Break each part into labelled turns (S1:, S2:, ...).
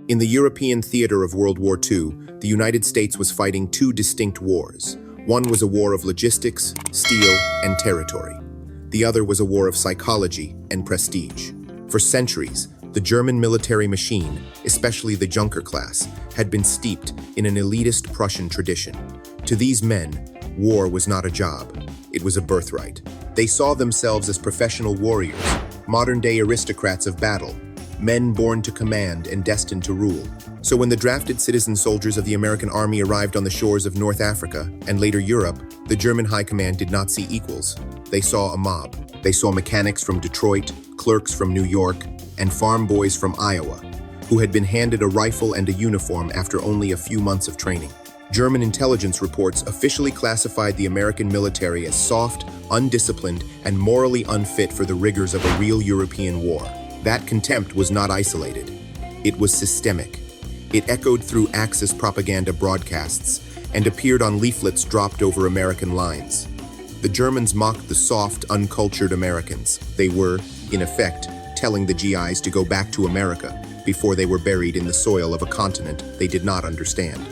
S1: In the European theater of World War II, the United States was fighting two distinct wars. One was a war of logistics, steel, and territory. The other was a war of psychology and prestige. For centuries, the German military machine, especially the Junker class, had been steeped in an elitist Prussian tradition. To these men, war was not a job, it was a birthright. They saw themselves as professional warriors, modern-day aristocrats of battle, men born to command and destined to rule. So when the drafted citizen soldiers of the American army arrived on the shores of North Africa and later Europe, the German high command did not see equals. They saw a mob. They saw mechanics from Detroit, clerks from New York, and farm boys from Iowa, who had been handed a rifle and a uniform after only a few months of training. German intelligence reports officially classified the American military as soft, undisciplined, and morally unfit for the rigors of a real European war. That contempt was not isolated. It was systemic. It echoed through Axis propaganda broadcasts and appeared on leaflets dropped over American lines. The Germans mocked the soft, uncultured Americans. They were, in effect, telling the GIs to go back to America before they were buried in the soil of a continent they did not understand.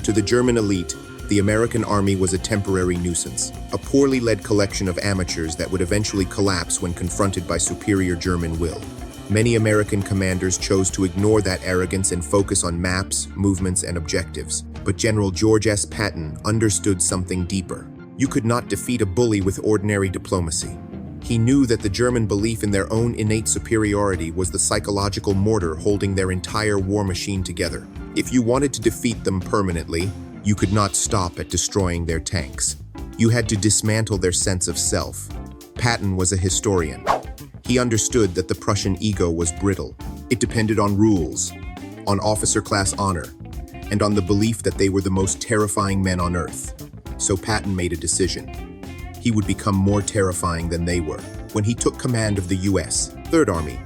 S1: To the German elite, the American army was a temporary nuisance, a poorly led collection of amateurs that would eventually collapse when confronted by superior German will. Many American commanders chose to ignore that arrogance and focus on maps, movements, and objectives. But General George S. Patton understood something deeper. You could not defeat a bully with ordinary diplomacy. He knew that the German belief in their own innate superiority was the psychological mortar holding their entire war machine together. If you wanted to defeat them permanently, you could not stop at destroying their tanks. You had to dismantle their sense of self. Patton was a historian. He understood that the Prussian ego was brittle. It depended on rules, on officer-class honor, and on the belief that they were the most terrifying men on earth. So Patton made a decision. He would become more terrifying than they were. When he took command of the U.S. Third Army,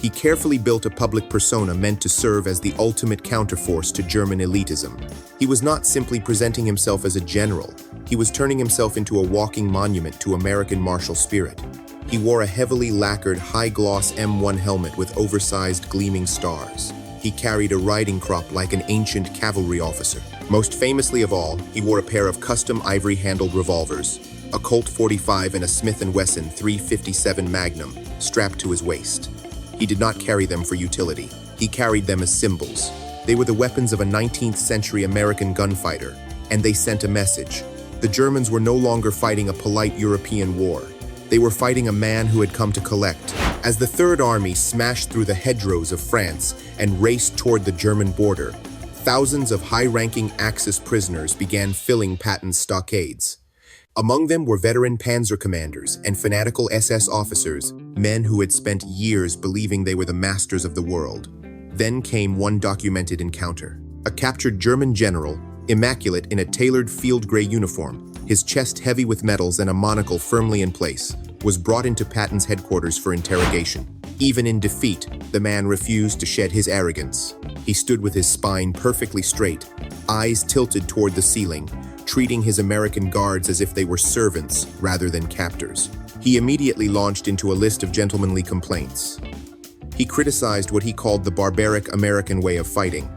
S1: he carefully built a public persona meant to serve as the ultimate counterforce to German elitism. He was not simply presenting himself as a general. He was turning himself into a walking monument to American martial spirit. He wore a heavily lacquered, high-gloss M1 helmet with oversized gleaming stars. He carried a riding crop like an ancient cavalry officer. Most famously of all, he wore a pair of custom ivory-handled revolvers, a Colt 45 and a Smith & Wesson .357 Magnum, strapped to his waist. He did not carry them for utility. He carried them as symbols. They were the weapons of a 19th-century American gunfighter, and they sent a message. The Germans were no longer fighting a polite European war. They were fighting a man who had come to collect. As the Third Army smashed through the hedgerows of France and raced toward the German border, thousands of high-ranking Axis prisoners began filling Patton's stockades. Among them were veteran panzer commanders and fanatical SS officers, men who had spent years believing they were the masters of the world. Then came one documented encounter. A captured German general, immaculate in a tailored field gray uniform, his chest heavy with medals and a monocle firmly in place, was brought into Patton's headquarters for interrogation. Even in defeat, the man refused to shed his arrogance. He stood with his spine perfectly straight, eyes tilted toward the ceiling, treating his American guards as if they were servants rather than captors. He immediately launched into a list of gentlemanly complaints. He criticized what he called the barbaric American way of fighting.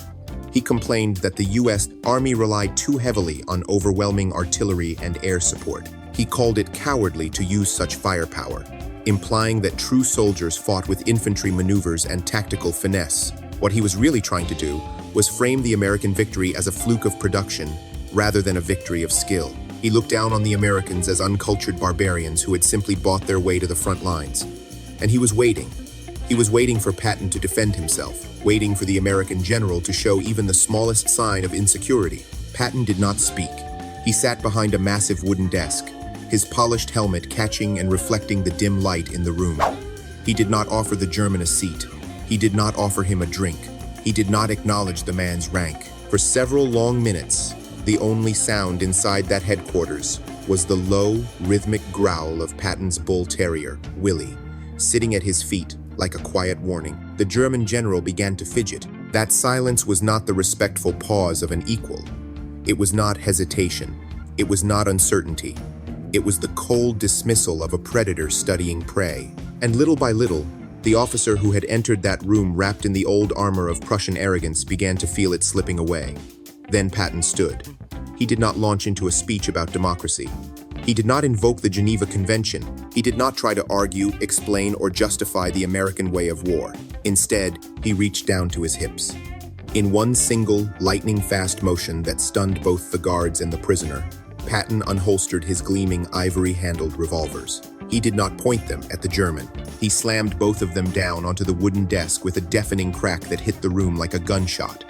S1: He complained that the U.S. Army relied too heavily on overwhelming artillery and air support. He called it cowardly to use such firepower, implying that true soldiers fought with infantry maneuvers and tactical finesse. What he was really trying to do was frame the American victory as a fluke of production rather than a victory of skill. He looked down on the Americans as uncultured barbarians who had simply bought their way to the front lines. And he was waiting. He was waiting for Patton to defend himself, waiting for the American general to show even the smallest sign of insecurity. Patton did not speak. He sat behind a massive wooden desk, his polished helmet catching and reflecting the dim light in the room. He did not offer the German a seat. He did not offer him a drink. He did not acknowledge the man's rank. For several long minutes, the only sound inside that headquarters was the low, rhythmic growl of Patton's bull terrier, Willie, sitting at his feet like a quiet warning. The German general began to fidget. That silence was not the respectful pause of an equal. It was not hesitation. It was not uncertainty. It was the cold dismissal of a predator studying prey. And little by little, The officer who had entered that room wrapped in the old armor of Prussian arrogance began to feel it slipping away. Then Patton stood. He did not launch into a speech about democracy. He did not invoke the Geneva Convention. He did not try to argue, explain, or justify the American way of war. Instead, he reached down to his hips. In one single, lightning-fast motion that stunned both the guards and the prisoner, Patton unholstered his gleaming, ivory-handled revolvers. He did not point them at the German. He slammed both of them down onto the wooden desk with a deafening crack that hit the room like a gunshot.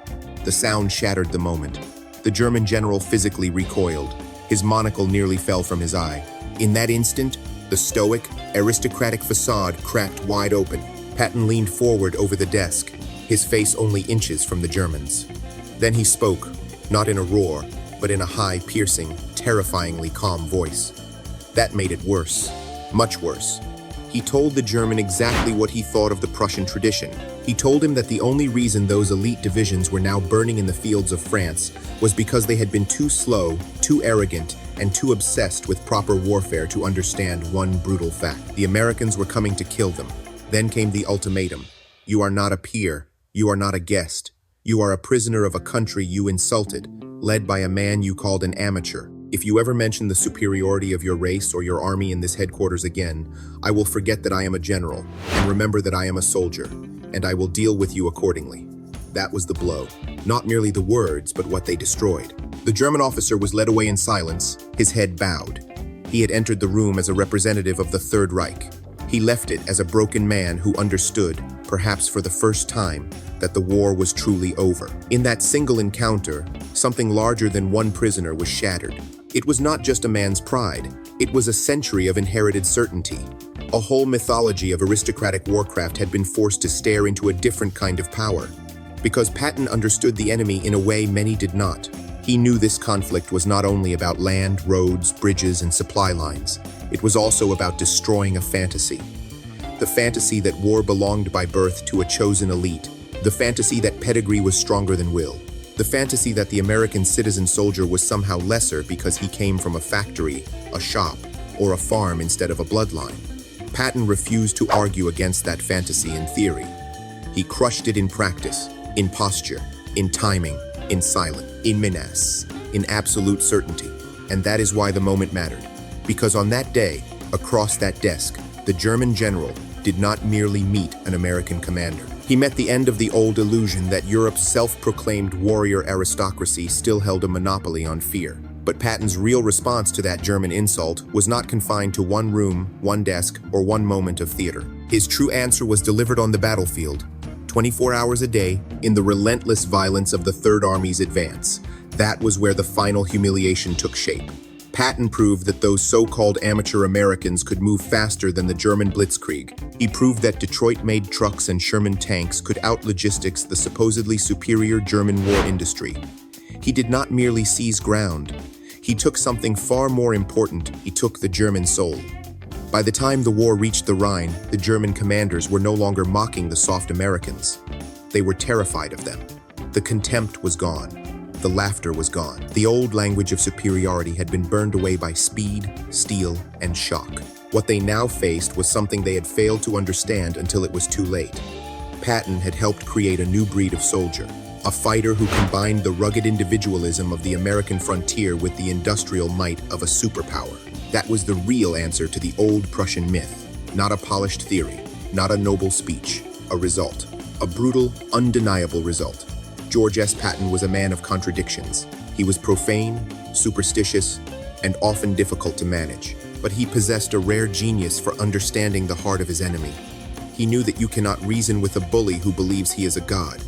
S1: The sound shattered the moment. The German general physically recoiled. His monocle nearly fell from his eye. In that instant, the stoic, aristocratic facade cracked wide open. Patton leaned forward over the desk, his face only inches from the German's. Then he spoke, not in a roar, but in a high, piercing, terrifyingly calm voice. That made it worse, much worse. He told the German exactly what he thought of the Prussian tradition. He told him that the only reason those elite divisions were now burning in the fields of France was because they had been too slow, too arrogant, and too obsessed with proper warfare to understand one brutal fact. The Americans were coming to kill them. Then came the ultimatum. You are not a peer. You are not a guest. You are a prisoner of a country you insulted, led by a man you called an amateur. If you ever mention the superiority of your race or your army in this headquarters again, I will forget that I am a general, and remember that I am a soldier, and I will deal with you accordingly. That was the blow. Not merely the words, but what they destroyed. The German officer was led away in silence, his head bowed. He had entered the room as a representative of the Third Reich. He left it as a broken man who understood, perhaps for the first time, that the war was truly over. In that single encounter, something larger than one prisoner was shattered. It was not just a man's pride. It was a century of inherited certainty. A whole mythology of aristocratic warcraft had been forced to stare into a different kind of power. Because Patton understood the enemy in a way many did not. He knew this conflict was not only about land, roads, bridges, and supply lines. It was also about destroying a fantasy. The fantasy that war belonged by birth to a chosen elite. The fantasy that pedigree was stronger than will. The fantasy that the American citizen soldier was somehow lesser because he came from a factory, a shop, or a farm instead of a bloodline. Patton refused to argue against that fantasy in theory. He crushed it in practice, in posture, in timing, in silence, in menace, in absolute certainty. And that is why the moment mattered. Because on that day, across that desk, the German general did not merely meet an American commander. He met the end of the old illusion that Europe's self-proclaimed warrior aristocracy still held a monopoly on fear. But Patton's real response to that German insult was not confined to one room, one desk, or one moment of theater. His true answer was delivered on the battlefield, 24 hours a day, in the relentless violence of the Third Army's advance. That was where the final humiliation took shape. Patton proved that those so-called amateur Americans could move faster than the German blitzkrieg. He proved that Detroit-made trucks and Sherman tanks could out-logistics the supposedly superior German war industry. He did not merely seize ground. He took something far more important. He took the German soul. By the time the war reached the Rhine, the German commanders were no longer mocking the soft Americans. They were terrified of them. The contempt was gone. The laughter was gone. The old language of superiority had been burned away by speed, steel, and shock. What they now faced was something they had failed to understand until it was too late. Patton had helped create a new breed of soldier, a fighter who combined the rugged individualism of the American frontier with the industrial might of a superpower. That was the real answer to the old Prussian myth, not a polished theory, not a noble speech, a result, a brutal, undeniable result. George S. Patton was a man of contradictions. He was profane, superstitious, and often difficult to manage. But he possessed a rare genius for understanding the heart of his enemy. He knew that you cannot reason with a bully who believes he is a god.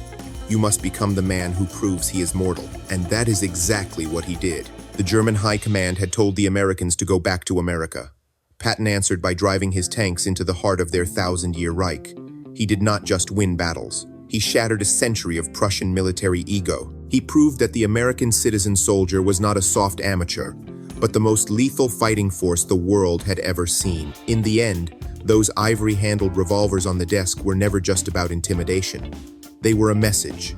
S1: You must become the man who proves he is mortal. And that is exactly what he did. The German High Command had told the Americans to go back to America. Patton answered by driving his tanks into the heart of their 1,000-year Reich. He did not just win battles. He shattered a century of Prussian military ego. He proved that the American citizen soldier was not a soft amateur, but the most lethal fighting force the world had ever seen. In the end, those ivory-handled revolvers on the desk were never just about intimidation. They were a message,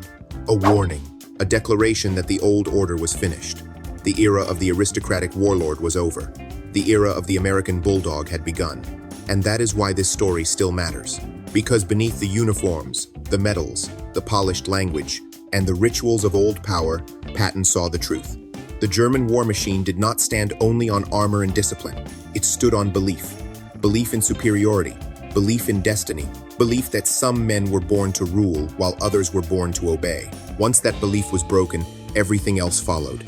S1: a warning, a declaration that the old order was finished. The era of the aristocratic warlord was over. The era of the American bulldog had begun. And that is why this story still matters. Because beneath the uniforms, the medals, the polished language, and the rituals of old power, Patton saw the truth. The German war machine did not stand only on armor and discipline. It stood on belief. Belief in superiority, belief in destiny, belief that some men were born to rule while others were born to obey. Once that belief was broken, everything else followed.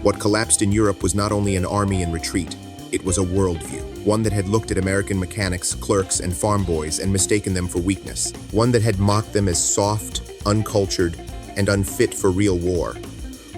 S1: What collapsed in Europe was not only an army in retreat, it was a worldview. One that had looked at American mechanics, clerks, and farm boys and mistaken them for weakness. One that had mocked them as soft, uncultured, and unfit for real war.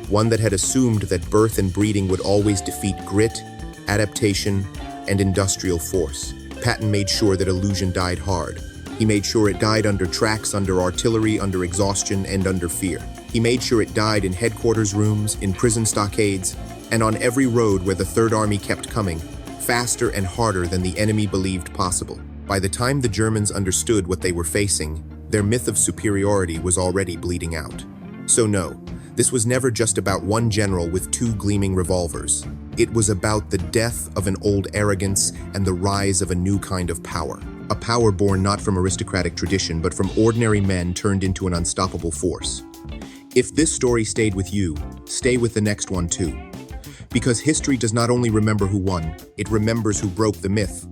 S1: One that had assumed that birth and breeding would always defeat grit, adaptation, and industrial force. Patton made sure that illusion died hard. He made sure it died under tracks, under artillery, under exhaustion, and under fear. He made sure it died in headquarters rooms, in prison stockades, and on every road where the Third Army kept coming, faster and harder than the enemy believed possible. By the time the Germans understood what they were facing, their myth of superiority was already bleeding out. So no, this was never just about one general with two gleaming revolvers. It was about the death of an old arrogance and the rise of a new kind of power. A power born not from aristocratic tradition, but from ordinary men turned into an unstoppable force. If this story stayed with you, stay with the next one too. Because history does not only remember who won, it remembers who broke the myth.